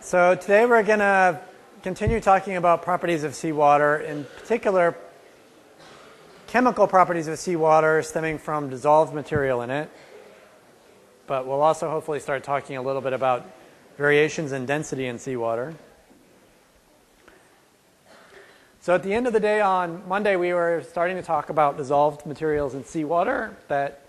So today we're going to continue talking about properties of seawater, in particular chemical properties of seawater stemming from dissolved material in it. But we'll also hopefully start talking a little bit about variations in density in seawater. So at the end of the day on Monday, we were starting to talk about dissolved materials in seawater, that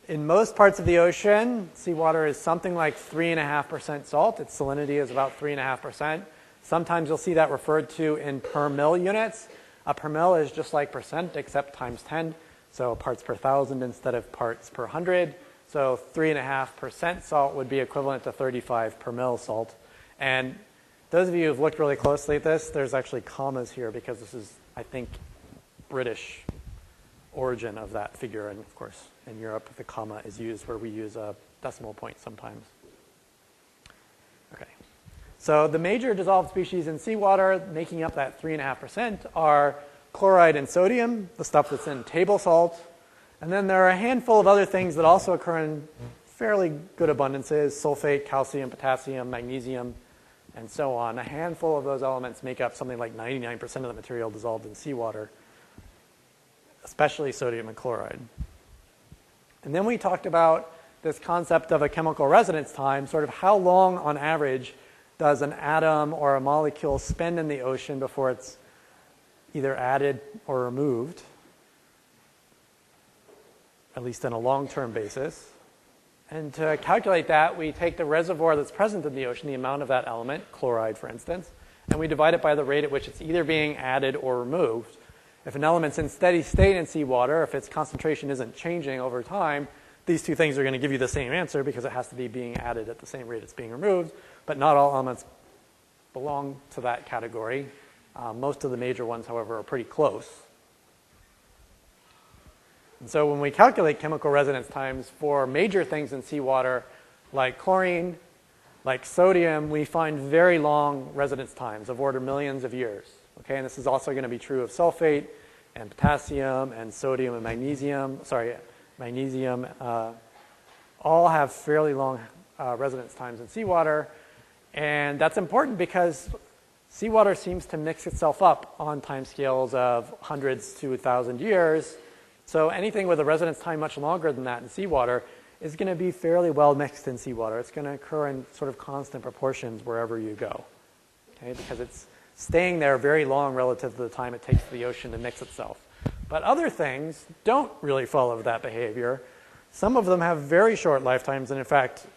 in most parts of the ocean, seawater is something like 3.5% salt. Its salinity is about 3.5%. Sometimes you'll see that referred to in per mil units. A per mil is just like percent except times 10, so parts per thousand instead of parts per hundred. So 3.5% salt would be equivalent to 35 per mil salt. And those of you who've looked really closely at this, there's actually commas here because this is, I think, British origin of that figure. And of course, in Europe, the comma is used where we use a decimal point sometimes. Okay. So the major dissolved species in seawater making up that 3.5% are chloride and sodium, the stuff that's in table salt. And then there are a handful of other things that also occur in fairly good abundances: sulfate, calcium, potassium, magnesium, and so on. A handful of those elements make up something like 99% of the material dissolved in seawater, especially sodium and chloride. And then we talked about this concept of a chemical residence time, sort of how long on average does an atom or a molecule spend in the ocean before it's either added or removed, at least on a long-term basis. And to calculate that, we take the reservoir that's present in the ocean, the amount of that element, chloride for instance, and we divide it by the rate at which it's either being added or removed. If an element's in steady state in seawater, if its concentration isn't changing over time, these two things are going to give you the same answer because it has to be being added at the same rate it's being removed. But not all elements belong to that category. Most of the major ones, however, are pretty close. And so when we calculate chemical residence times for major things in seawater, like chlorine, like sodium, we find very long residence times of order millions of years. Okay, and this is also going to be true of sulfate and potassium and sodium and magnesium. Magnesium all have fairly long residence times in seawater. And that's important because seawater seems to mix itself up on timescales of hundreds to 1,000 years. So anything with a residence time much longer than that in seawater is going to be fairly well mixed in seawater. It's going to occur in sort of constant proportions wherever you go, okay, because it's staying there very long relative to the time it takes the ocean to mix itself. But other things don't really follow that behavior. Some of them have very short lifetimes, and in fact,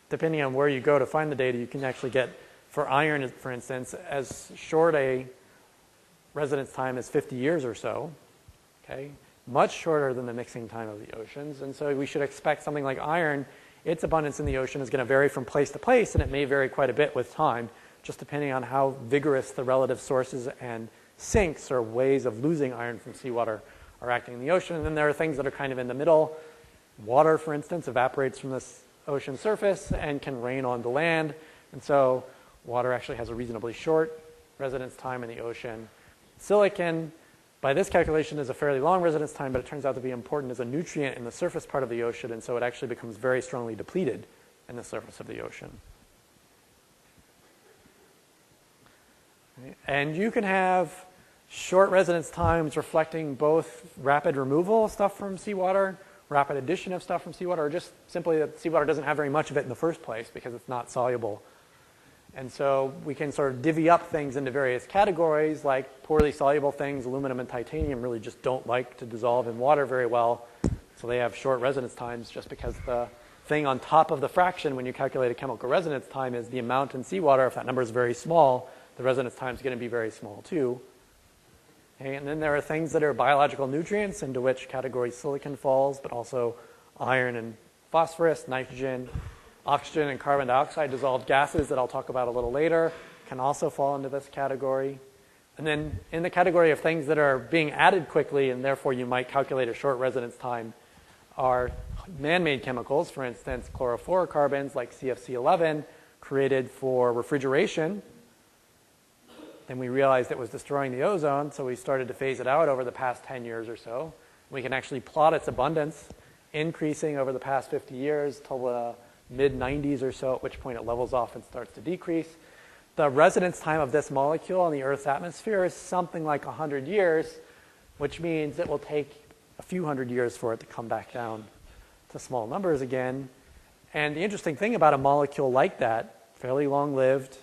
depending on where you go to find the data, you can actually get, for iron, for instance, as short a residence time as 50 years or so, okay? Much shorter than the mixing time of the oceans. And so we should expect something like iron, its abundance in the ocean is going to vary from place to place, and it may vary quite a bit with time, just depending on how vigorous the relative sources and sinks or ways of losing iron from seawater are acting in the ocean. And then there are things that are kind of in the middle. Water, for instance, evaporates from this ocean surface and can rain on the land. And so water actually has a reasonably short residence time in the ocean. Silicon, by this calculation, is a fairly long residence time, but it turns out to be important as a nutrient in the surface part of the ocean, and so it actually becomes very strongly depleted in the surface of the ocean. And you can have short residence times reflecting both rapid removal of stuff from seawater, rapid addition of stuff from seawater, or just simply that seawater doesn't have very much of it in the first place because it's not soluble. And so we can sort of divvy up things into various categories, like poorly soluble things. Aluminum and titanium really just don't like to dissolve in water very well, so they have short residence times just because the thing on top of the fraction when you calculate a chemical residence time is the amount in seawater. If that number is very small, the residence time is going to be very small too. Okay, and then there are things that are biological nutrients, into which category silicon falls, but also iron and phosphorus, nitrogen, oxygen, and carbon dioxide, dissolved gases that I'll talk about a little later, can also fall into this category. And then in the category of things that are being added quickly, and therefore you might calculate a short residence time, are man-made chemicals, for instance, chlorofluorocarbons like CFC11, created for refrigeration. Then we realized it was destroying the ozone, so we started to phase it out over the past 10 years or so. We can actually plot its abundance increasing over the past 50 years till the mid-90s or so, at which point it levels off and starts to decrease. the residence time of this molecule in the Earth's atmosphere is something like 100 years, which means it will take a few hundred years for it to come back down to small numbers again. And the interesting thing about a molecule like that, fairly long-lived,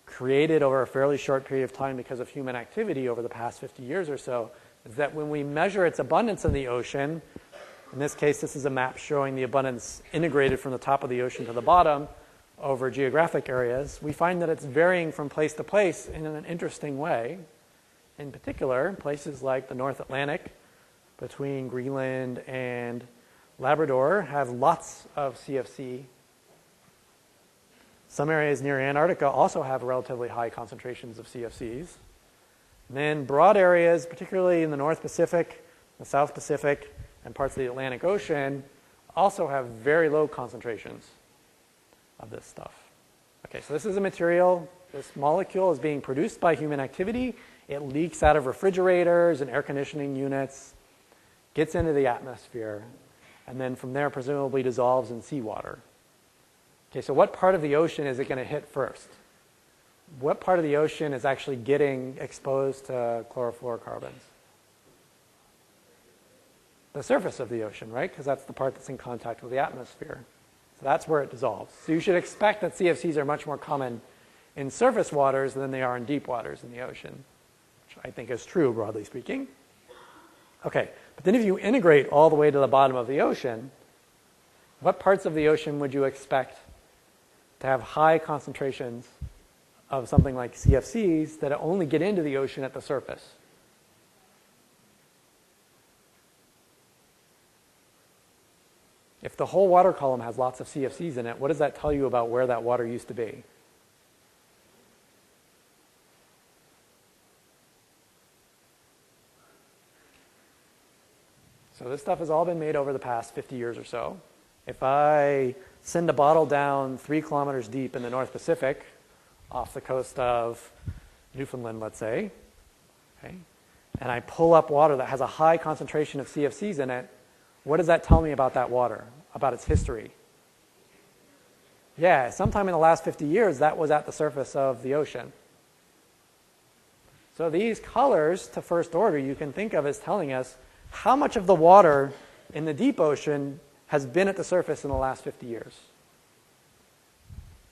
created over a fairly short period of time because of human activity over the past 50 years or so, is that when we measure its abundance in the ocean, in this case, this is a map showing the abundance integrated from the top of the ocean to the bottom over geographic areas, we find that it's varying from place to place in an interesting way. In particular, places like the North Atlantic, between Greenland and Labrador, have lots of CFC. Some areas near Antarctica also have relatively high concentrations of CFCs. And then broad areas, particularly in the North Pacific, the South Pacific, and parts of the Atlantic Ocean, also have very low concentrations of this stuff. Okay, so this is a material. This molecule is being produced by human activity. It leaks out of refrigerators and air conditioning units, gets into the atmosphere, and then from there presumably dissolves in seawater. Okay, so what part of the ocean is it going to hit first? What part of the ocean is actually getting exposed to chlorofluorocarbons? The surface of the ocean, right? Because that's the part that's in contact with the atmosphere. So that's where it dissolves. So you should expect that CFCs are much more common in surface waters than they are in deep waters in the ocean, which I think is true, broadly speaking. Okay, but then if you integrate all the way to the bottom of the ocean, what parts of the ocean would you expect to have high concentrations of something like CFCs that only get into the ocean at the surface? If the whole water column has lots of CFCs in it, what does that tell you about where that water used to be? So this stuff has all been made over the past 50 years or so. If I send a bottle down 3 kilometers deep in the North Pacific, off the coast of Newfoundland, let's say, okay, and I pull up water that has a high concentration of CFCs in it, what does that tell me about that water, about its history? Yeah, sometime in the last 50 years, that was at the surface of the ocean. So these colors, to first order, you can think of as telling us how much of the water in the deep ocean has been at the surface in the last 50 years.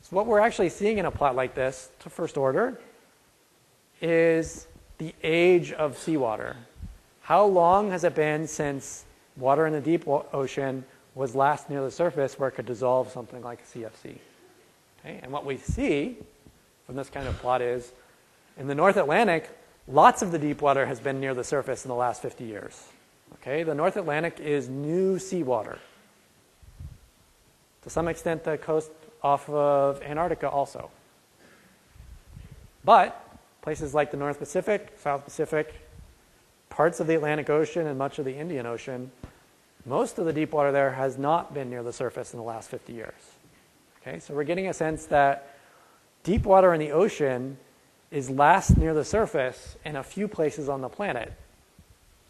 So what we're actually seeing in a plot like this, to first order, is the age of seawater. How long has it been since water in the deep ocean was last near the surface where it could dissolve something like a CFC? Okay? And what we see from this kind of plot is, in the North Atlantic, lots of the deep water has been near the surface in the last 50 years. Okay? The North Atlantic is new seawater. To some extent, the coast off of Antarctica also. But places like the North Pacific, South Pacific, parts of the Atlantic Ocean, and much of the Indian Ocean, most of the deep water there has not been near the surface in the last 50 years. Okay, so we're getting a sense that deep water in the ocean is last near the surface in a few places on the planet.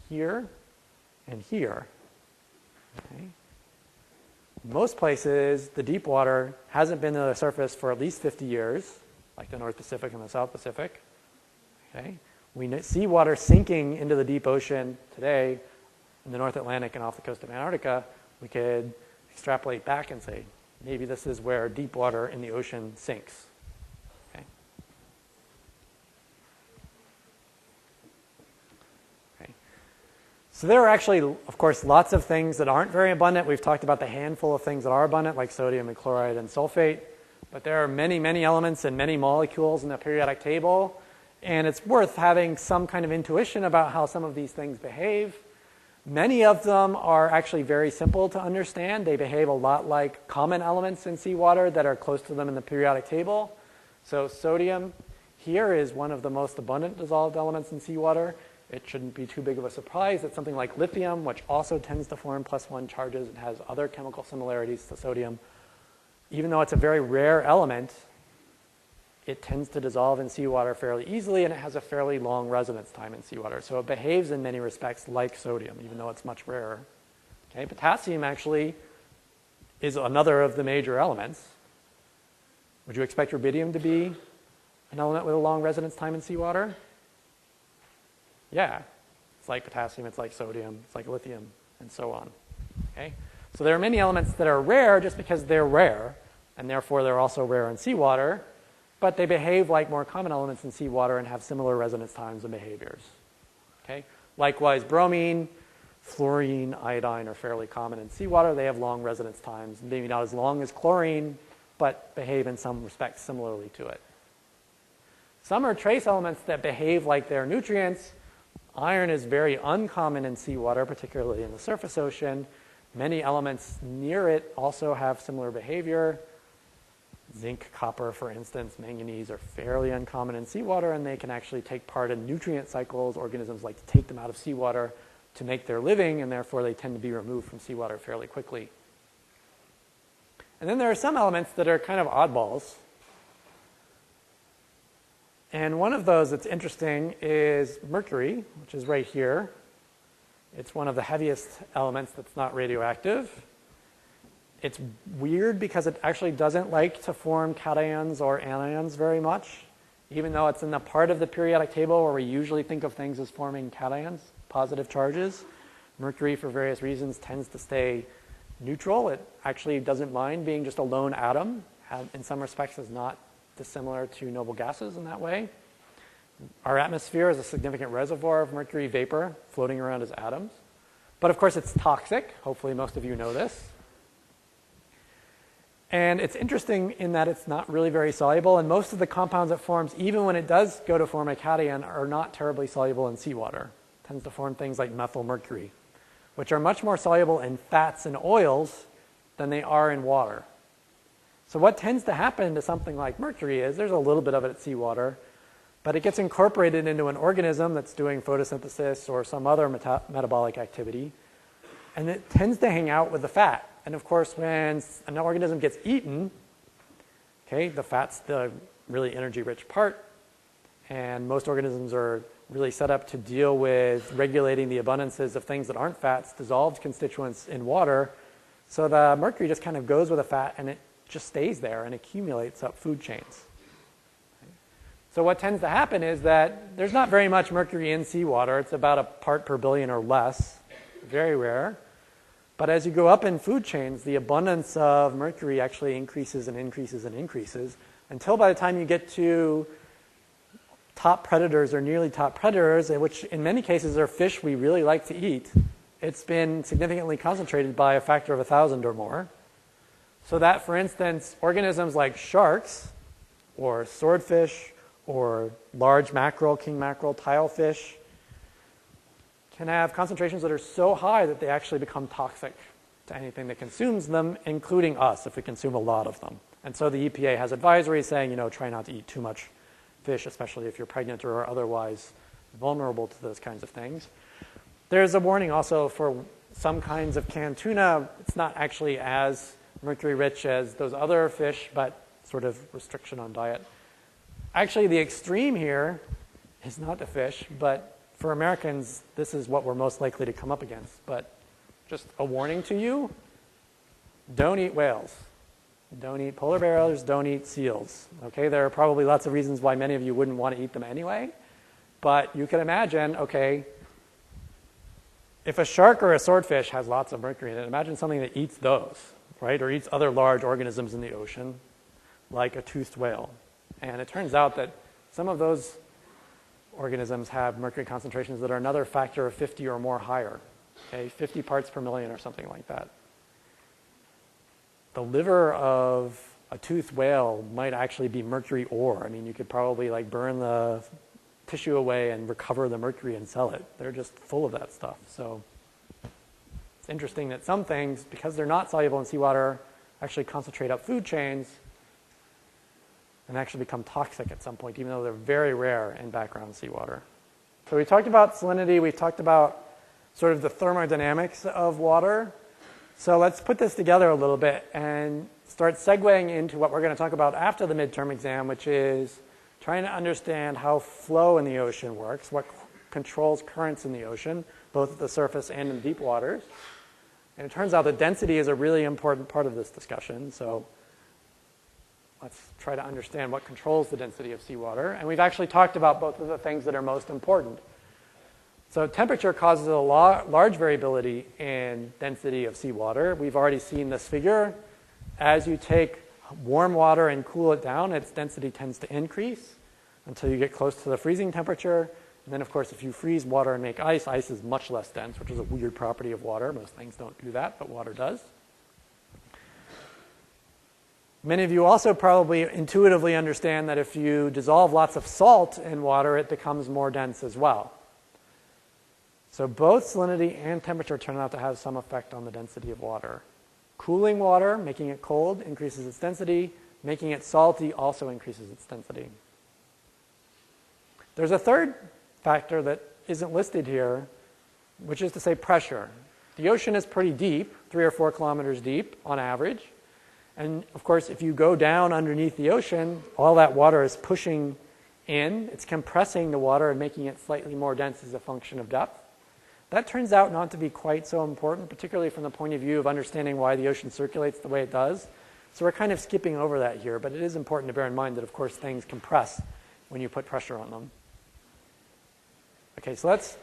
Here and here. Okay. Most places, the deep water hasn't been to the surface for at least 50 years, like the North Pacific and the South Pacific. Okay. We see water sinking into the deep ocean today in the North Atlantic and off the coast of Antarctica. We could extrapolate back and say, maybe this is where deep water in the ocean sinks. Okay. Okay. So there are actually, of course, lots of things that aren't very abundant. We've talked about the handful of things that are abundant, like sodium and chloride and sulfate. But there are many, many elements and many molecules in the periodic table. And it's worth having some kind of intuition about how some of these things behave. Many of them are actually very simple to understand. They behave a lot like common elements in seawater that are close to them in the periodic table. So sodium here is one of the most abundant dissolved elements in seawater. It shouldn't be too big of a surprise that something like lithium, which also tends to form +1 charges and has other chemical similarities to sodium, even though it's a very rare element, it tends to dissolve in seawater fairly easily, and it has a fairly long residence time in seawater. So it behaves in many respects like sodium, even though it's much rarer. Okay, potassium actually is another of the major elements. Would you expect rubidium to be An element with a long residence time in seawater? Yeah. It's like potassium, it's like sodium, it's like lithium, and so on. Okay? So there are many elements that are rare just because they're rare, and therefore they're also rare in seawater, but they behave like more common elements in seawater and have similar resonance times and behaviors. Okay? Likewise, bromine, fluorine, iodine are fairly common in seawater. They have long residence times, maybe not as long as chlorine, but behave in some respects similarly to it. Some are trace elements that behave like their nutrients. Iron is very uncommon in seawater, particularly in the surface ocean. Many elements near it also have similar behavior. Zinc, copper, for instance, manganese are fairly uncommon in seawater, and they can actually take part in nutrient cycles. Organisms like to take them out of seawater to make their living, and therefore they tend to be removed from seawater fairly quickly. And then there are some elements that are kind of oddballs. And one of those that's interesting is mercury, which is right here. It's one of the heaviest elements that's not radioactive. It's weird because it actually doesn't like to form cations or anions very much, even though it's in the part of the periodic table where we usually think of things as forming cations, positive charges. Mercury, for various reasons, tends to stay neutral. It actually doesn't mind being just a lone atom. In some respects, is not dissimilar to noble gases in that way. Our atmosphere is a significant reservoir of mercury vapor floating around as atoms. But of course, it's toxic. Hopefully, most of you know this. And it's interesting in that it's not really very soluble, and most of the compounds it forms, even when it does go to form a cation, are not terribly soluble in seawater. It tends to form things like methylmercury, which are much more soluble in fats and oils than they are in water. So what tends to happen to something like mercury is there's a little bit of it at seawater, but it gets incorporated into an organism that's doing photosynthesis or some other metabolic activity, and it tends to hang out with the fat. And of course, when an organism gets eaten, okay, the fat's the really energy-rich part, and most organisms are really set up to deal with regulating the abundances of things that aren't fats, dissolved constituents in water. So the mercury just kind of goes with the fat, and it just stays there and accumulates up food chains. Okay. So what tends to happen is that there's not very much mercury in seawater. It's about a part per billion or less, very rare. But as you go up in food chains, the abundance of mercury actually increases and increases and increases until by the time you get to top predators or nearly top predators, which in many cases are fish we really like to eat, it's been significantly concentrated by a factor of 1,000 or more. So that, for instance, organisms like sharks or swordfish or large mackerel, king mackerel, tilefish, can have concentrations that are so high that they actually become toxic to anything that consumes them, including us if we consume a lot of them. And so the EPA has advisories saying, try not to eat too much fish, especially if you're pregnant or are otherwise vulnerable to those kinds of things. There's a warning also for some kinds of canned tuna. It's not actually as mercury rich as those other fish, but sort of restriction on diet. Actually, the extreme here is not the fish, but for Americans, this is what we're most likely to come up against. But just a warning to you, don't eat whales. Don't eat polar bears, don't eat seals. Okay, there are probably lots of reasons why many of you wouldn't want to eat them anyway. But you can imagine, okay, if a shark or a swordfish has lots of mercury in it, imagine something that eats those, right? Or eats other large organisms in the ocean, like a toothed whale. And it turns out that some of those organisms have mercury concentrations that are another factor of 50 or more higher, okay, 50 parts per million or something like that. The liver of a toothed whale might actually be mercury ore. I mean, you could probably burn the tissue away and recover the mercury and sell it. They're just full of that stuff. So it's interesting that some things, because they're not soluble in seawater, actually concentrate up food chains and actually become toxic at some point, even though they're very rare in background seawater. So we talked about salinity. We talked about sort of the thermodynamics of water. So let's put this together a little bit and start segueing into what we're going to talk about after the midterm exam, which is trying to understand how flow in the ocean works, what controls currents in the ocean, both at the surface and in deep waters. And it turns out that density is a really important part of this discussion. So let's try to understand what controls the density of seawater. And we've actually talked about both of the things that are most important. So temperature causes a large variability in density of seawater. We've already seen this figure. As you take warm water and cool it down, its density tends to increase until you get close to the freezing temperature. And then, of course, if you freeze water and make ice, ice is much less dense, which is a weird property of water. Most things don't do that, but water does. Many of you also probably intuitively understand that if you dissolve lots of salt in water, it becomes more dense as well. So both salinity and temperature turn out to have some effect on the density of water. Cooling water, making it cold, increases its density. Making it salty also increases its density. There's a third factor that isn't listed here, which is to say pressure. The ocean is pretty deep, 3 or 4 kilometers deep on average. And of course, if you go down underneath the ocean, all that water is pushing in. It's compressing the water and making it slightly more dense as a function of depth. That turns out not to be quite so important, particularly from the point of view of understanding why the ocean circulates the way it does. So we're kind of skipping over that here, but it is important to bear in mind that, of course, things compress when you put pressure on them. Okay, so let's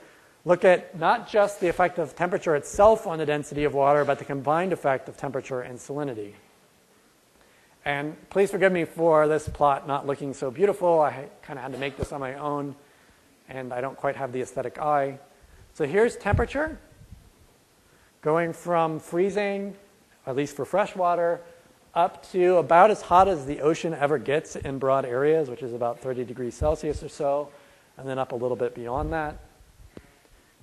look at not just the effect of temperature itself on the density of water, but the combined effect of temperature and salinity. And please forgive me for this plot not looking so beautiful. I kind of had to make this on my own, and I don't quite have the aesthetic eye. So here's temperature going from freezing, at least for fresh water, up to about as hot as the ocean ever gets in broad areas, which is about 30 degrees Celsius or so, and then up a little bit beyond that.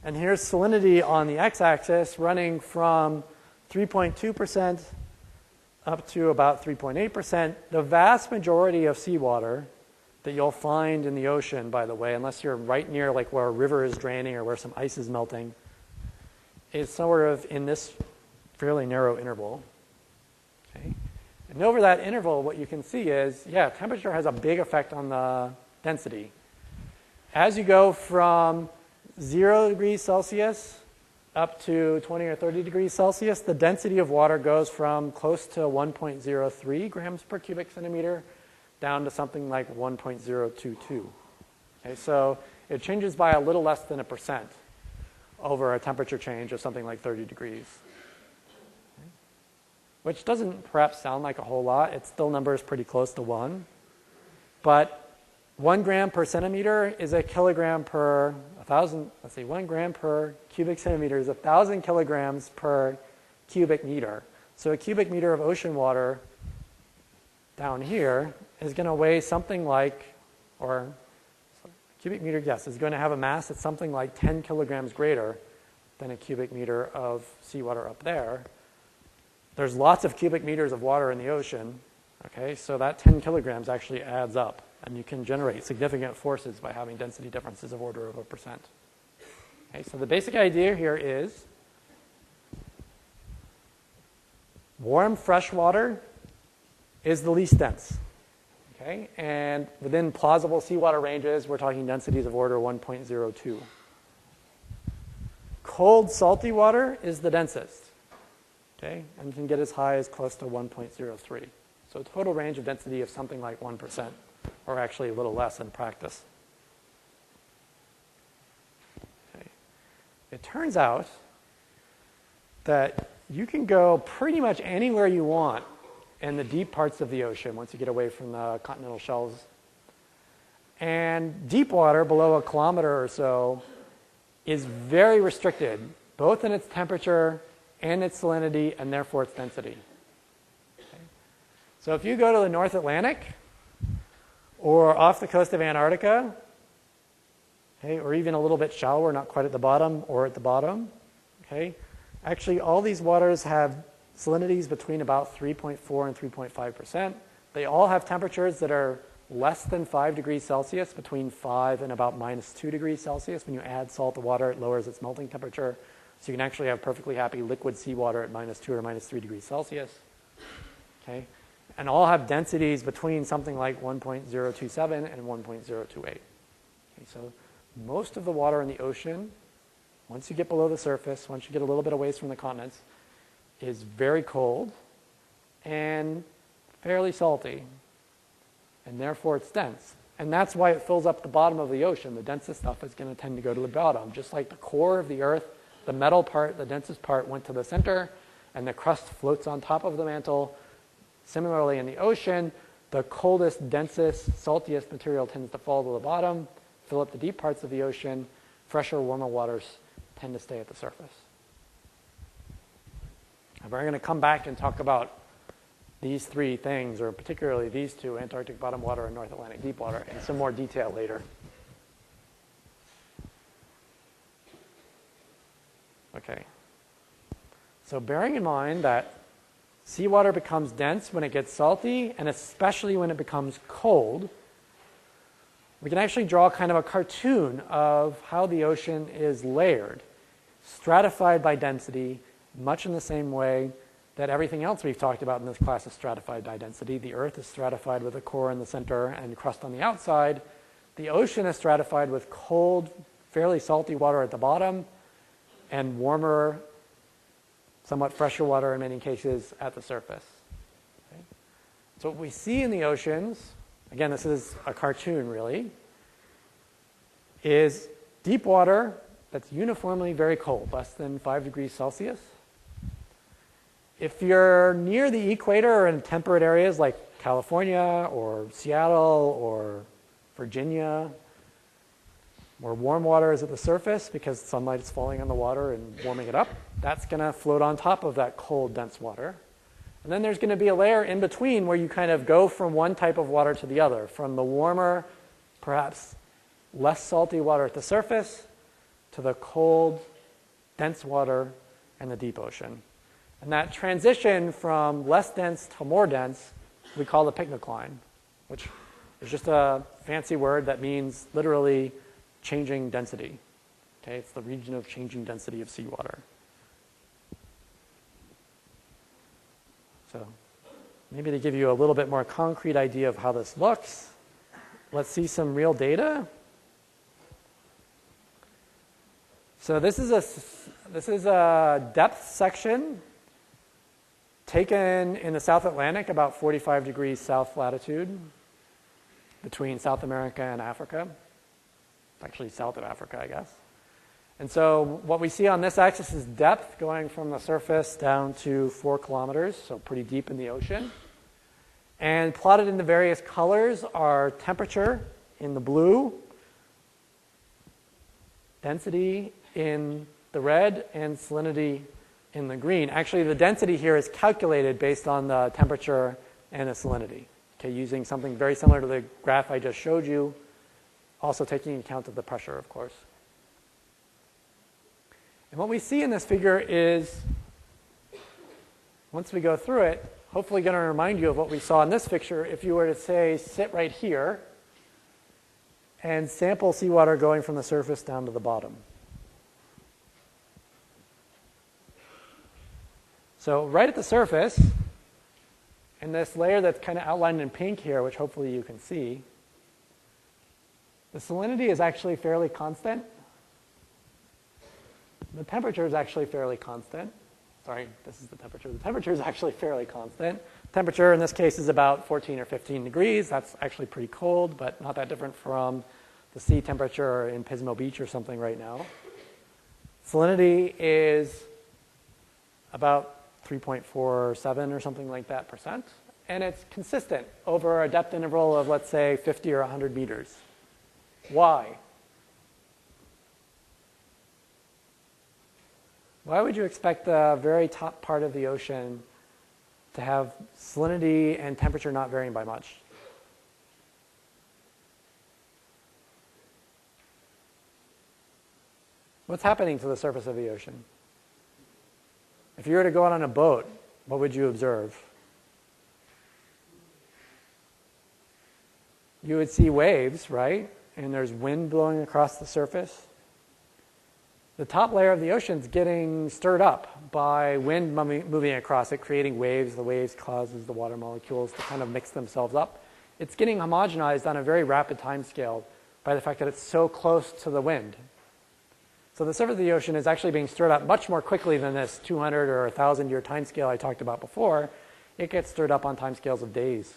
And here's salinity on the x-axis running from 3.2% up to about 3.8%. The vast majority of seawater that you'll find in the ocean, by the way, unless you're right near like where a river is draining or where some ice is melting, is sort of in this fairly narrow interval. Okay? And over that interval, what you can see is, yeah, temperature has a big effect on the density. As you go from 0 degrees Celsius up to 20 or 30 degrees Celsius, the density of water goes from close to 1.03 grams per cubic centimeter down to something like 1.022. Okay, so it changes by a little less than 1% over a temperature change of something like 30 degrees. Okay. Which doesn't perhaps sound like a whole lot. Its still number is pretty close to 1. But 1 gram per centimeter is a kilogram per 1,000, let's see, 1 gram per cubic centimeter is 1,000 kilograms per cubic meter. So a cubic meter of ocean water down here is going to weigh something like, or cubic meter, yes, is going to have a mass that's something like 10 kilograms greater than a cubic meter of seawater up there. There's lots of cubic meters of water in the ocean, okay, so that 10 kilograms actually adds up. And you can generate significant forces by having density differences of order of 1%. Okay, so the basic idea here is warm fresh water is the least dense. Okay, and within plausible seawater ranges, we're talking densities of order 1.02. Cold, salty water is the densest. Okay, and can get as high as close to 1.03. So a total range of density of something like 1%. Or actually a little less in practice. Okay. It turns out that you can go pretty much anywhere you want in the deep parts of the ocean once you get away from the continental shelves. And deep water below 1 kilometer or so is very restricted, both in its temperature and its salinity, and therefore its density. Okay. So if you go to the North Atlantic, or off the coast of Antarctica, okay, or even a little bit shallower, not quite at the bottom, or at the bottom. Okay. Actually, all these waters have salinities between about 3.4 and 3.5%. They all have temperatures that are less than 5 degrees Celsius, between 5 and about -2 degrees Celsius. When you add salt to water, it lowers its melting temperature. So you can actually have perfectly happy liquid seawater at -2 or -3 degrees Celsius. Okay. And all have densities between something like 1.027 and 1.028. Okay, so most of the water in the ocean, once you get below the surface, once you get a little bit away from the continents, is very cold and fairly salty. and therefore it's dense. And that's why it fills up the bottom of the ocean. The densest stuff is going to tend to go to the bottom. Just like the core of the Earth, the metal part, the densest part, went to the center, and the crust floats on top of the mantle. Similarly, in the ocean, the coldest, densest, saltiest material tends to fall to the bottom, fill up the deep parts of the ocean. Fresher, warmer waters tend to stay at the surface. And we're going to come back and talk about these three things, or particularly these two, Antarctic bottom water and North Atlantic deep water, in some more detail later. Okay. So bearing in mind that seawater becomes dense when it gets salty, and especially when it becomes cold, we can actually draw kind of a cartoon of how the ocean is layered, stratified by density, much in the same way that everything else we've talked about in this class is stratified by density. The Earth is stratified with a core in the center and crust on the outside. The ocean is stratified with cold, fairly salty water at the bottom, and warmer, somewhat fresher water in many cases at the surface. Okay. So what we see in the oceans, again, this is a cartoon really, is deep water that's uniformly very cold, less than 5 degrees Celsius. If you're near the equator or in temperate areas like California or Seattle or Virginia, where warm water is at the surface because sunlight is falling on the water and warming it up, that's going to float on top of that cold, dense water. And then there's going to be a layer in between where you kind of go from one type of water to the other, from the warmer, perhaps less salty water at the surface to the cold, dense water in the deep ocean. And that transition from less dense to more dense, we call the picnic line, which is just a fancy word that means literally changing density. Okay, it's the region of changing density of seawater. So maybe to give you a little bit more concrete idea of how this looks, let's see some real data. So this is a depth section taken in the South Atlantic, about 45 degrees south latitude, between South America and Africa. Actually south of Africa, I guess. And so what we see on this axis is depth going from the surface down to 4 kilometers, so pretty deep in the ocean. And plotted in the various colors are temperature in the blue, density in the red, and salinity in the green. Actually, the density here is calculated based on the temperature and the salinity, okay, using something very similar to the graph I just showed you, also taking account of the pressure, of course. And what we see in this figure is, once we go through it, hopefully going to remind you of what we saw in this picture. If you were to, say, sit right here and sample seawater going from the surface down to the bottom. So right at the surface, in this layer that's kind of outlined in pink here, which hopefully you can see, the salinity is actually fairly constant. The temperature is actually fairly constant. Sorry, this is the temperature. The temperature is actually fairly constant. Temperature in this case is about 14 or 15 degrees. That's actually pretty cold, but not that different from the sea temperature in Pismo Beach or something right now. Salinity is about 3.47 or something like that percent. And it's consistent over a depth interval of, let's say, 50 or 100 meters. Why? Why would you expect the very top part of the ocean to have salinity and temperature not varying by much? What's happening to the surface of the ocean? If you were to go out on a boat, what would you observe? You would see waves, right? And there's wind blowing across the surface. The top layer of the ocean is getting stirred up by wind moving across it, creating waves. The waves causes the water molecules to kind of mix themselves up. It's getting homogenized on a very rapid time scale by the fact that it's so close to the wind. So the surface of the ocean is actually being stirred up much more quickly than this 200 or 1,000 year time scale I talked about before. It gets stirred up on time scales of days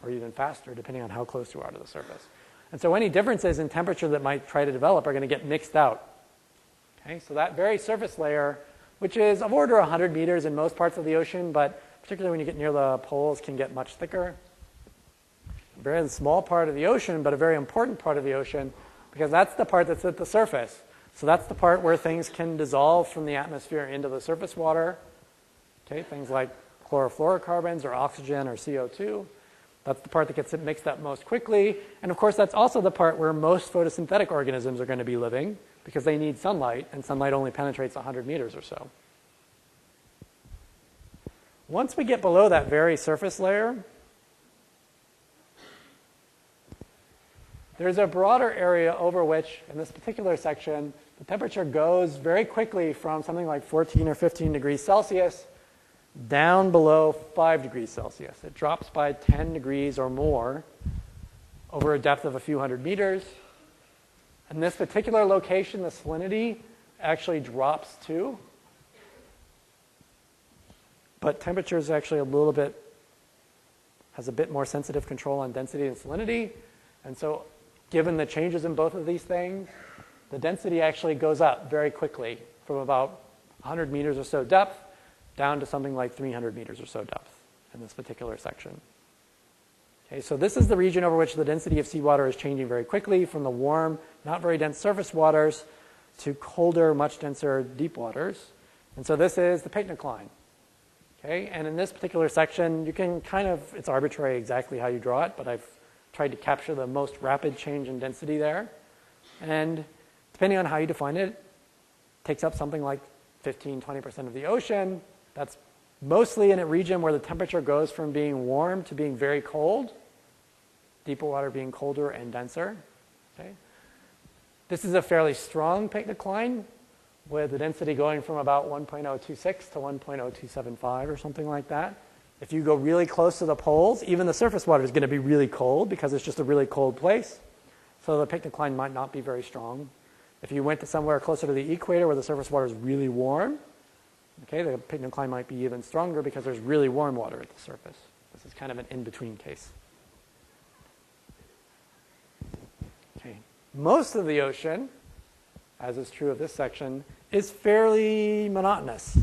or even faster, depending on how close you are to the surface. And so any differences in temperature that might try to develop are going to get mixed out. Okay, so that very surface layer, which is of order 100 meters in most parts of the ocean, but particularly when you get near the poles, can get much thicker. A very small part of the ocean, but a very important part of the ocean, because that's the part that's at the surface. So that's the part where things can dissolve from the atmosphere into the surface water. Okay, things like chlorofluorocarbons or oxygen or CO2. That's the part that gets mixed up most quickly. And of course, that's also the part where most photosynthetic organisms are going to be living, because they need sunlight, and sunlight only penetrates 100 meters or so. Once we get below that very surface layer, there's a broader area over which, in this particular section, the temperature goes very quickly from something like 14 or 15 degrees Celsius down below 5 degrees Celsius. It drops by 10 degrees or more over a depth of a few hundred meters. In this particular location, the salinity actually drops too. But temperature is actually has a bit more sensitive control on density and salinity. And so given the changes in both of these things, the density actually goes up very quickly from about 100 meters or so depth down to something like 300 meters or so depth in this particular section. Okay, so this is the region over which the density of seawater is changing very quickly from the warm, not very dense surface waters to colder, much denser deep waters. And so this is the picnic line. Okay, and in this particular section, you can it's arbitrary exactly how you draw it, but I've tried to capture the most rapid change in density there. And depending on how you define it, it takes up something like 15-20% of the ocean. That's mostly in a region where the temperature goes from being warm to being very cold, deeper water being colder and denser. Okay? This is a fairly strong picnic line with the density going from about 1.026 to 1.0275 or something like that. If you go really close to the poles, even the surface water is going to be really cold because it's just a really cold place. So the picnic line might not be very strong. If you went to somewhere closer to the equator where the surface water is really warm, okay, the picnic line might be even stronger because there's really warm water at the surface. This is kind of an in-between case. Okay. Most of the ocean, as is true of this section, is fairly monotonous.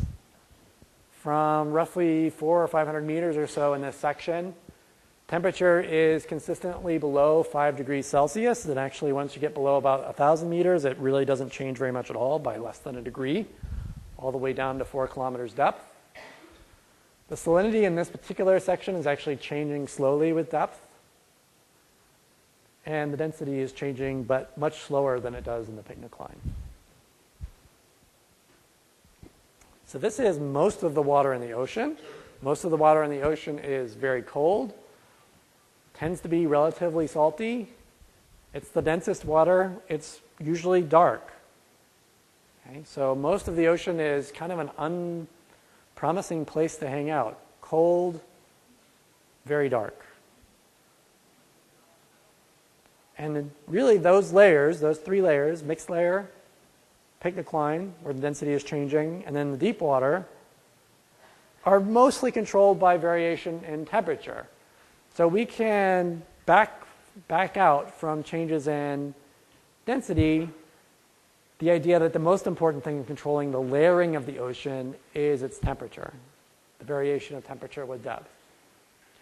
From roughly 400 or 500 meters or so in this section, temperature is consistently below 5 degrees Celsius. And actually, once you get below about 1,000 meters, it really doesn't change very much at all, by less than a degree, all the way down to 4 kilometers depth. The salinity in this particular section is actually changing slowly with depth. And the density is changing, but much slower than it does in the picnic line. So this is most of the water in the ocean. Most of the water in the ocean is very cold, tends to be relatively salty. It's the densest water. It's usually dark. Okay? So most of the ocean is kind of an unpromising place to hang out. Cold, very dark. And really those layers, those 3 layers, mixed layer, picnic line, where the density is changing, and then the deep water, are mostly controlled by variation in temperature. So we can back out from changes in density the idea that the most important thing in controlling the layering of the ocean is its temperature, the variation of temperature with depth.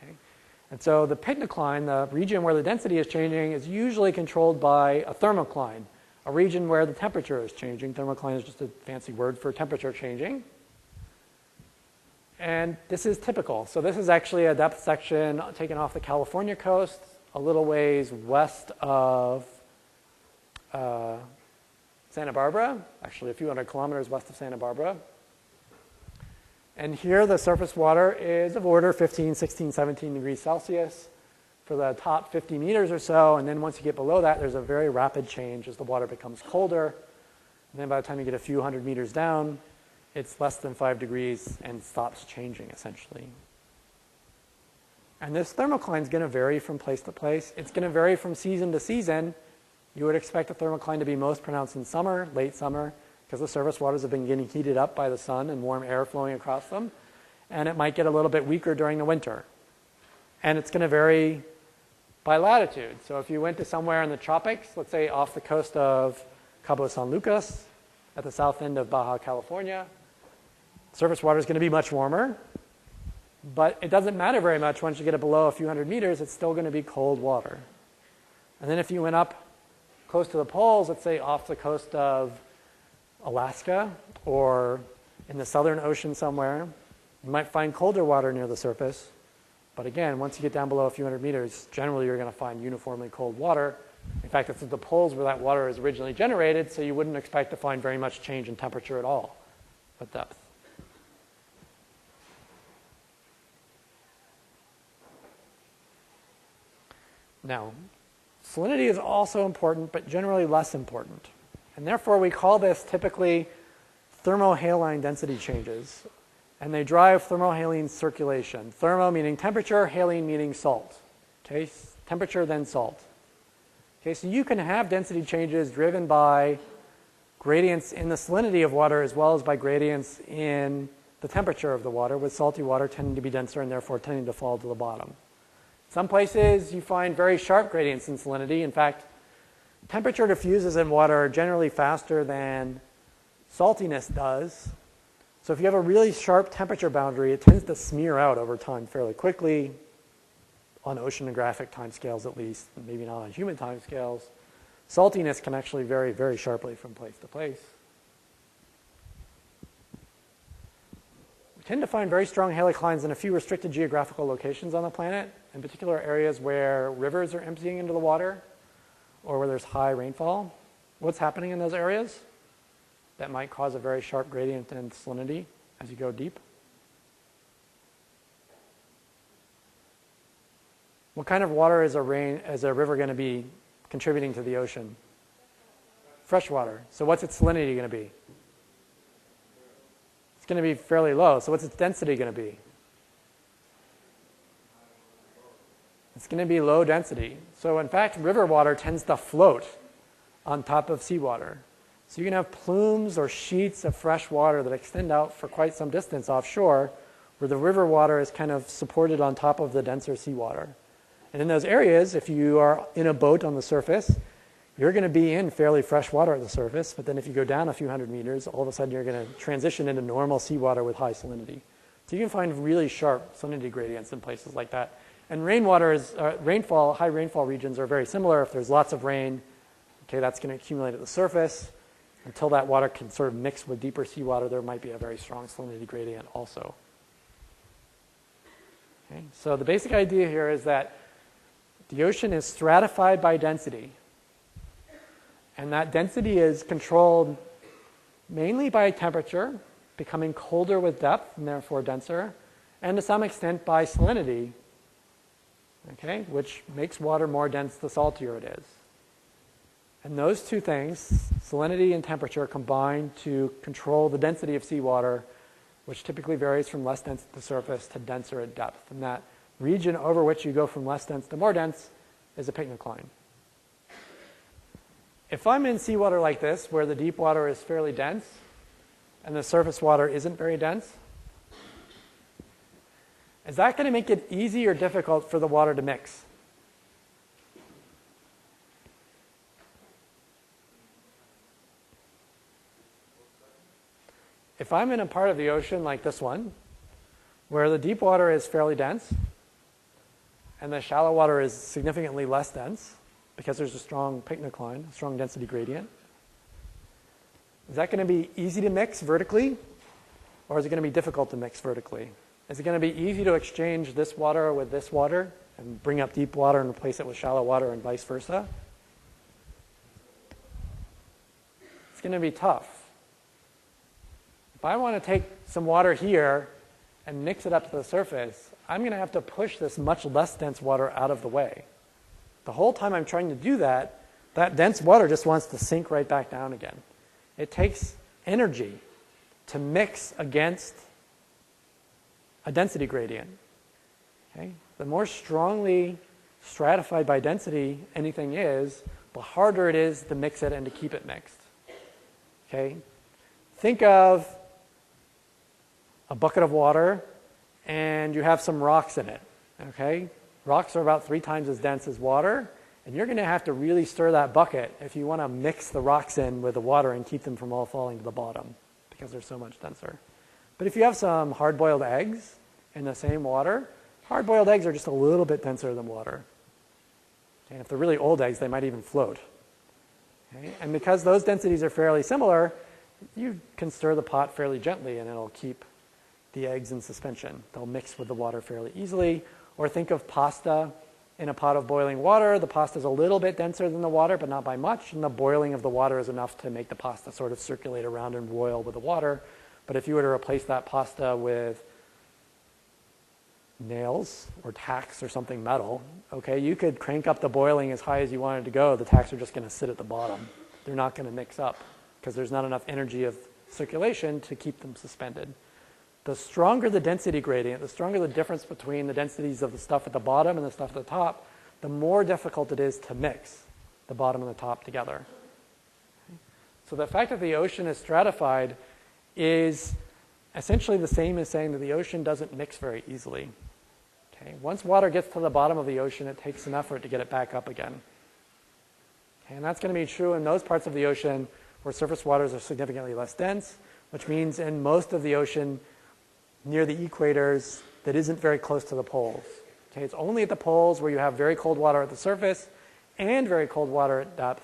Okay? And so the picnic line, the region where the density is changing, is usually controlled by a thermocline, a region where the temperature is changing. Thermocline is just a fancy word for temperature changing. And this is typical. So this is actually a depth section taken off the California coast, a little ways west of Santa Barbara, actually a few hundred kilometers west of Santa Barbara. And here the surface water is of order 15, 16, 17 degrees Celsius for the top 50 meters or so. And then once you get below that, there's a very rapid change as the water becomes colder. And then by the time you get a few hundred meters down, it's less than 5 degrees and stops changing, essentially. And this thermocline is going to vary from place to place. It's going to vary from season to season. You would expect the thermocline to be most pronounced in summer, late summer, because the surface waters have been getting heated up by the sun and warm air flowing across them. And it might get a little bit weaker during the winter. And it's going to vary by latitude. So if you went to somewhere in the tropics, let's say off the coast of Cabo San Lucas, at the south end of Baja California, surface water is going to be much warmer. But it doesn't matter very much once you get it below a few hundred meters, it's still going to be cold water. And then if you went up close to the poles, let's say off the coast of Alaska or in the Southern Ocean somewhere, you might find colder water near the surface. But again, once you get down below a few hundred meters, generally you're going to find uniformly cold water. In fact, it's at the poles where that water is originally generated, so you wouldn't expect to find very much change in temperature at all at depth. Now, salinity is also important, but generally less important. And therefore, we call this typically thermohaline density changes. And they drive thermohaline circulation. Thermo meaning temperature, haline meaning salt. Okay, temperature then salt. Okay, so you can have density changes driven by gradients in the salinity of water as well as by gradients in the temperature of the water, with salty water tending to be denser and therefore tending to fall to the bottom. Some places you find very sharp gradients in salinity. In fact, temperature diffuses in water generally faster than saltiness does. So if you have a really sharp temperature boundary, it tends to smear out over time fairly quickly, on oceanographic timescales at least, maybe not on human timescales. Saltiness can actually vary very sharply from place to place. We tend to find very strong haliclines in a few restricted geographical locations on the planet, in particular areas where rivers are emptying into the water or where there's high rainfall. What's happening in those areas that might cause a very sharp gradient in salinity as you go deep? What kind of water is a river going to be contributing to the ocean? Fresh water. So what's its salinity going to be? It's going to be fairly low. So what's its density going to be? It's going to be low density. So in fact, river water tends to float on top of seawater. So you can have plumes or sheets of fresh water that extend out for quite some distance offshore, where the river water is kind of supported on top of the denser seawater. And in those areas, if you are in a boat on the surface, you're going to be in fairly fresh water at the surface, but then if you go down a few hundred meters, all of a sudden you're going to transition into normal seawater with high salinity. So you can find really sharp salinity gradients in places like that. And rainwater is, high rainfall regions are very similar. If there's lots of rain, okay, that's going to accumulate at the surface. Until that water can sort of mix with deeper seawater, there might be a very strong salinity gradient also. Okay, so the basic idea here is that the ocean is stratified by density. And that density is controlled mainly by temperature, becoming colder with depth and therefore denser, and to some extent by salinity, okay, which makes water more dense the saltier it is. And those two things, salinity and temperature, combine to control the density of seawater, which typically varies from less dense at the surface to denser at depth. And that region over which you go from less dense to more dense is a pycnocline. If I'm in seawater like this, where the deep water is fairly dense and the surface water isn't very dense, is that going to make it easy or difficult for the water to mix? If I'm in a part of the ocean like this one, where the deep water is fairly dense and the shallow water is significantly less dense because there's a strong pycnocline, a strong density gradient, is that going to be easy to mix vertically, or is it going to be difficult to mix vertically? Is it going to be easy to exchange this water with this water and bring up deep water and replace it with shallow water and vice versa? It's going to be tough. If I want to take some water here and mix it up to the surface, I'm going to have to push this much less dense water out of the way. The whole time I'm trying to do that, that dense water just wants to sink right back down again. It takes energy to mix against a density gradient. Okay? The more strongly stratified by density anything is, the harder it is to mix it and to keep it mixed. Okay? Think of a bucket of water and you have some rocks in it. Okay? Rocks are about 3 times as dense as water, and you're going to have to really stir that bucket if you want to mix the rocks in with the water and keep them from all falling to the bottom because they're so much denser. But if you have some hard-boiled eggs in the same water, hard-boiled eggs are just a little bit denser than water. And if they're really old eggs, they might even float. Okay? And because those densities are fairly similar, you can stir the pot fairly gently and it'll keep the eggs in suspension. They'll mix with the water fairly easily. Or think of pasta in a pot of boiling water. The pasta is a little bit denser than the water, but not by much. And the boiling of the water is enough to make the pasta sort of circulate around and boil with the water. But if you were to replace that pasta with nails or tacks or something metal, okay, you could crank up the boiling as high as you wanted to go. The tacks are just going to sit at the bottom. They're not going to mix up because there's not enough energy of circulation to keep them suspended. The stronger the density gradient, the stronger the difference between the densities of the stuff at the bottom and the stuff at the top, the more difficult it is to mix the bottom and the top together. So the fact that the ocean is stratified is essentially the same as saying that the ocean doesn't mix very easily. Okay? Once water gets to the bottom of the ocean, it takes some effort to get it back up again. Okay? And that's going to be true in those parts of the ocean where surface waters are significantly less dense, which means in most of the ocean near the equators that isn't very close to the poles. Okay, it's only at the poles where you have very cold water at the surface and very cold water at depth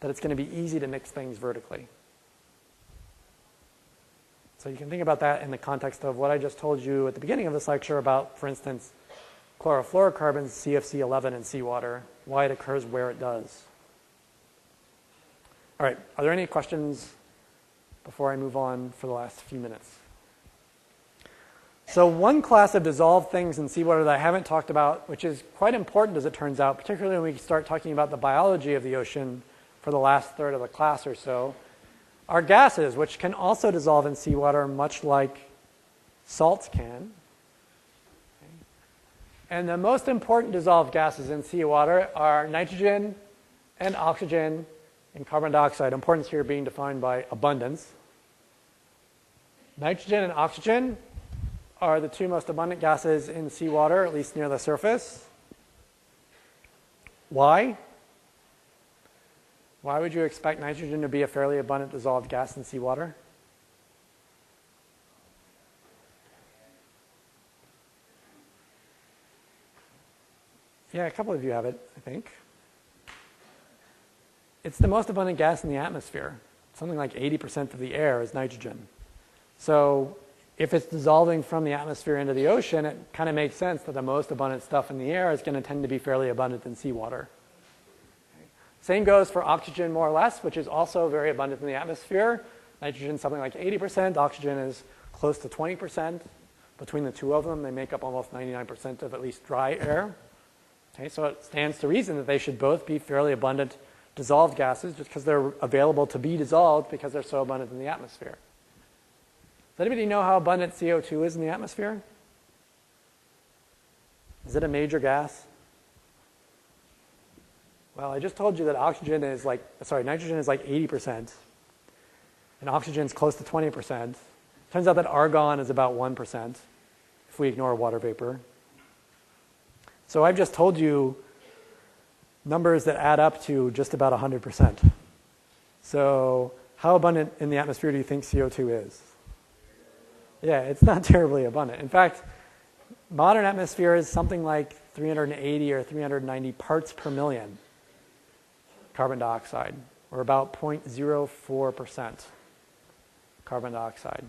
that it's going to be easy to mix things vertically. So you can think about that in the context of what I just told you at the beginning of this lecture about, for instance, chlorofluorocarbons, CFC11 in seawater, why it occurs where it does. All right, are there any questions before I move on for the last few minutes? So one class of dissolved things in seawater that I haven't talked about, which is quite important as it turns out, particularly when we start talking about the biology of the ocean for the last third of the class or so, are gases, which can also dissolve in seawater much like salts can. Okay. And the most important dissolved gases in seawater are nitrogen and oxygen and carbon dioxide, importance here being defined by abundance. Nitrogen and oxygen are the 2 most abundant gases in seawater, at least near the surface. Why? Why would you expect nitrogen to be a fairly abundant dissolved gas in seawater? Yeah, a couple of you have it, I think. It's the most abundant gas in the atmosphere. Something like 80% of the air is nitrogen. So if it's dissolving from the atmosphere into the ocean, it kind of makes sense that the most abundant stuff in the air is going to tend to be fairly abundant in seawater. Okay. Same goes for oxygen, more or less, which is also very abundant in the atmosphere. Nitrogen is something like 80%. Oxygen is close to 20%. Between the two of them, they make up almost 99% of at least dry air. Okay, so it stands to reason that they should both be fairly abundant dissolved gases just because they're available to be dissolved because they're so abundant in the atmosphere. Does anybody know how abundant CO2 is in the atmosphere? Is it a major gas? Well, I just told you that nitrogen is like 80%, and oxygen is close to 20%. Turns out that argon is about 1% if we ignore water vapor. So I've just told you numbers that add up to just about 100%. So how abundant in the atmosphere do you think CO2 is? Yeah, it's not terribly abundant. In fact, modern atmosphere is something like 380 or 390 parts per million carbon dioxide, or about 0.04% carbon dioxide,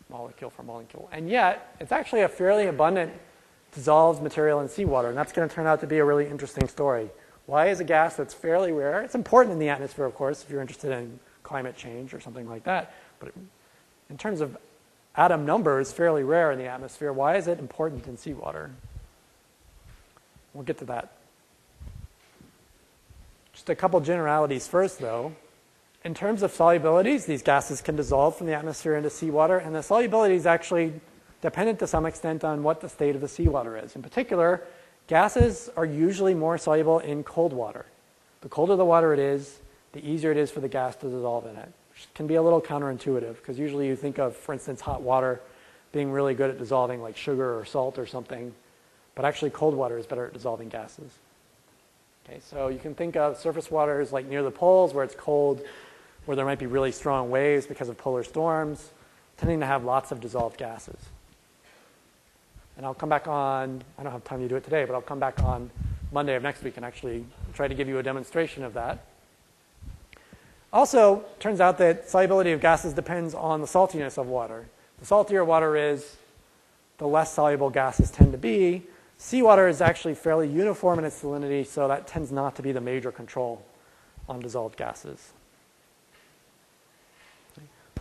molecule for molecule. And yet, it's actually a fairly abundant dissolved material in seawater, and that's going to turn out to be a really interesting story. Why is a gas that's fairly rare? It's important in the atmosphere, of course, if you're interested in climate change or something like that. But in terms of atom numbers, fairly rare in the atmosphere. Why is it important in seawater? We'll get to that. Just a couple generalities first, though. In terms of solubilities, these gases can dissolve from the atmosphere into seawater, and the solubility is actually dependent to some extent on what the state of the seawater is. In particular, gases are usually more soluble in cold water. The colder the water it is, the easier it is for the gas to dissolve in it. Which can be a little counterintuitive, because usually you think of, for instance, hot water being really good at dissolving like sugar or salt or something. but actually cold water is better at dissolving gases. Okay, so you can think of surface waters like near the poles where it's cold, where there might be really strong waves because of polar storms, tending to have lots of dissolved gases. And I'll come back on, I don't have time to do it today, but I'll come back on Monday of next week and actually try to give you a demonstration of that. Also, turns out that solubility of gases depends on the saltiness of water. The saltier water is, the less soluble gases tend to be. Seawater is actually fairly uniform in its salinity, so that tends not to be the major control on dissolved gases.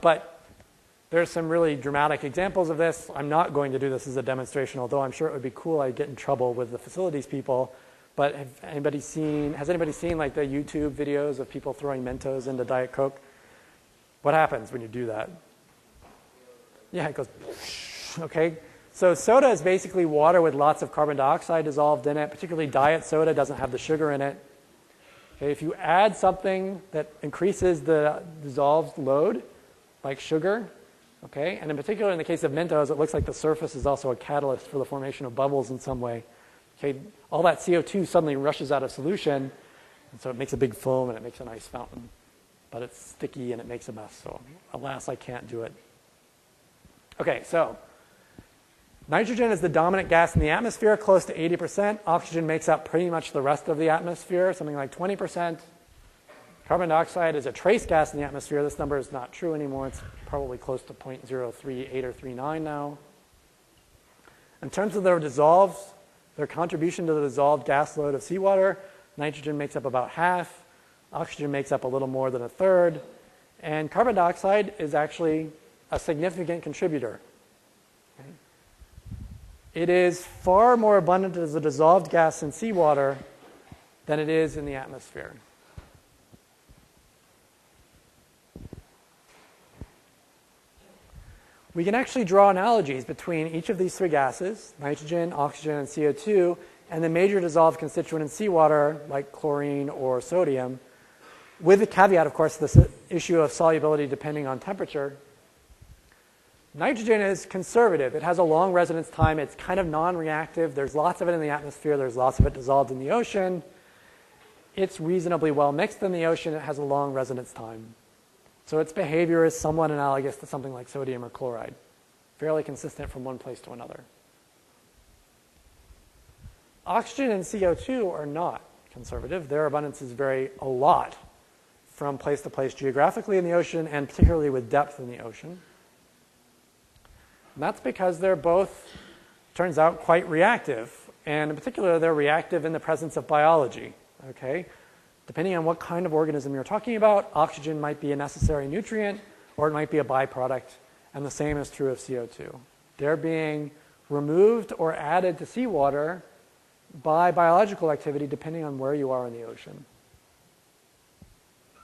But there's some really dramatic examples of this. I'm not going to do this as a demonstration, although I'm sure it would be cool. I'd get in trouble with the facilities people. But has anybody seen like the YouTube videos of people throwing Mentos into Diet Coke? What happens when you do that? Yeah, it goes, okay. So soda is basically water with lots of carbon dioxide dissolved in it. Particularly diet soda doesn't have the sugar in it. Okay, if you add something that increases the dissolved load, like sugar, okay, and in particular in the case of Mentos, it looks like the surface is also a catalyst for the formation of bubbles in some way. Okay, all that CO2 suddenly rushes out of solution, and so it makes a big foam and it makes an ice fountain. But it's sticky and it makes a mess, so alas, I can't do it. Okay, so nitrogen is the dominant gas in the atmosphere, close to 80%. Oxygen makes up pretty much the rest of the atmosphere, something like 20%. Carbon dioxide is a trace gas in the atmosphere. This number is not true anymore. It's probably close to 0.038 or 39 now. In terms of their contribution to the dissolved gas load of seawater, nitrogen makes up about half. Oxygen makes up a little more than a third. And carbon dioxide is actually a significant contributor. Okay. It is far more abundant as a dissolved gas in seawater than it is in the atmosphere. We can actually draw analogies between each of these three gases, nitrogen, oxygen, and CO2, and the major dissolved constituent in seawater, like chlorine or sodium, with the caveat, of course, this issue of solubility depending on temperature. Nitrogen is conservative. It has a long residence time. It's kind of non-reactive. There's lots of it in the atmosphere. There's lots of it dissolved in the ocean. It's reasonably well mixed in the ocean. It has a long residence time. So its behavior is somewhat analogous to something like sodium or chloride, fairly consistent from one place to another. Oxygen and CO2 are not conservative. Their abundances vary a lot from place to place geographically in the ocean and particularly with depth in the ocean. And that's because they're both, turns out, quite reactive. And in particular, they're reactive in the presence of biology. Okay? Depending on what kind of organism you're talking about, oxygen might be a necessary nutrient or it might be a byproduct, and the same is true of CO2. They're being removed or added to seawater by biological activity depending on where you are in the ocean.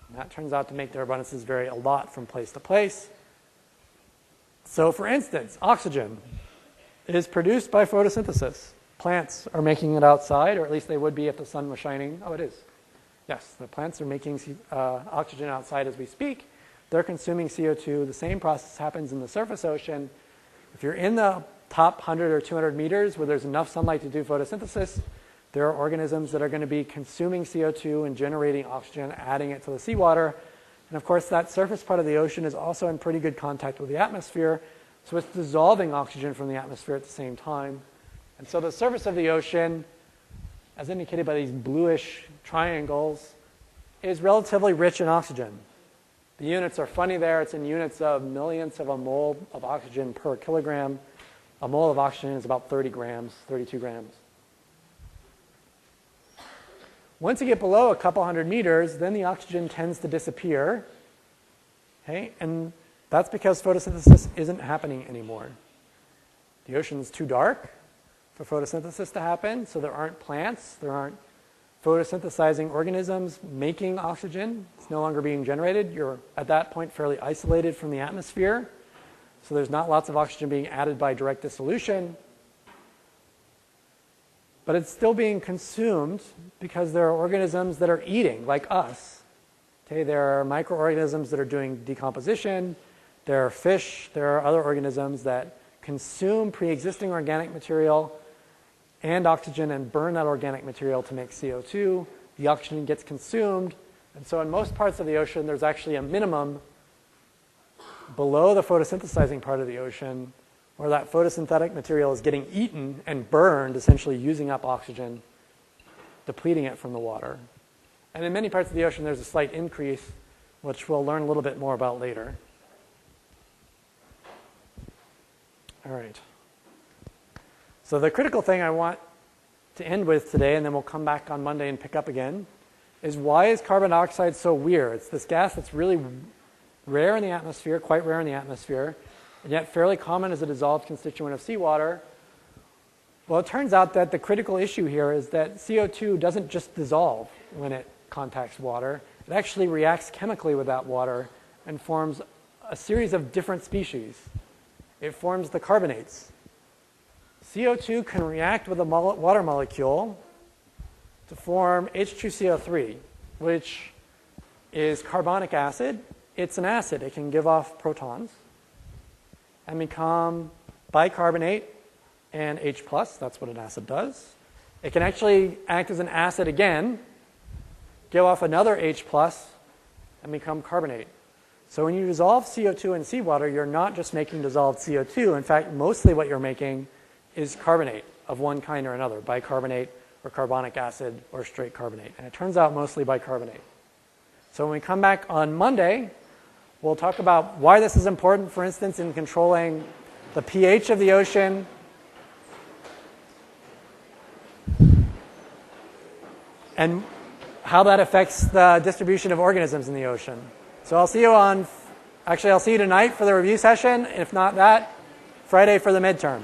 And that turns out to make their abundances vary a lot from place to place. So for instance, oxygen is produced by photosynthesis. Plants are making it outside, or at least they would be if the sun was shining. Oh, it is. Yes, the plants are making oxygen outside as we speak. They're consuming CO2. The same process happens in the surface ocean. If you're in the top 100 or 200 meters where there's enough sunlight to do photosynthesis, there are organisms that are going to be consuming CO2 and generating oxygen, adding it to the seawater. And of course, that surface part of the ocean is also in pretty good contact with the atmosphere, so it's dissolving oxygen from the atmosphere at the same time. And so the surface of the ocean, as indicated by these bluish triangles, is relatively rich in oxygen. The units are funny there. It's in units of millionths of a mole of oxygen per kilogram. A mole of oxygen is about 30 grams, 32 grams. Once you get below a couple hundred meters, then the oxygen tends to disappear. Okay? And that's because photosynthesis isn't happening anymore. The ocean is too dark for photosynthesis to happen, so there aren't plants, there aren't photosynthesizing organisms making oxygen. It's no longer being generated. You're, at that point, fairly isolated from the atmosphere, so there's not lots of oxygen being added by direct dissolution. But it's still being consumed because there are organisms that are eating, like us. Okay, there are microorganisms that are doing decomposition. There are fish. There are other organisms that consume pre-existing organic material and oxygen and burn that organic material to make CO2. The oxygen gets consumed. And so in most parts of the ocean, there's actually a minimum below the photosynthesizing part of the ocean where that photosynthetic material is getting eaten and burned, essentially using up oxygen, depleting it from the water. And in many parts of the ocean, there's a slight increase, which we'll learn a little bit more about later. All right. So the critical thing I want to end with today, and then we'll come back on Monday and pick up again, is why is carbon dioxide so weird? It's this gas that's really rare in the atmosphere, quite rare in the atmosphere, and yet fairly common as a dissolved constituent of seawater. Well, it turns out that the critical issue here is that CO2 doesn't just dissolve when it contacts water. It actually reacts chemically with that water and forms a series of different species. It forms the carbonates. CO2 can react with a water molecule to form H2CO3, which is carbonic acid. It's an acid. It can give off protons and become bicarbonate and H+. That's what an acid does. It can actually act as an acid again, give off another H+, and become carbonate. So when you dissolve CO2 in seawater, you're not just making dissolved CO2. In fact, mostly what you're making is carbonate of one kind or another, bicarbonate or carbonic acid or straight carbonate. And it turns out mostly bicarbonate. So when we come back on Monday, we'll talk about why this is important, for instance, in controlling the pH of the ocean, and how that affects the distribution of organisms in the ocean. So I'll see you I'll see you tonight for the review session. If not that, Friday for the midterm.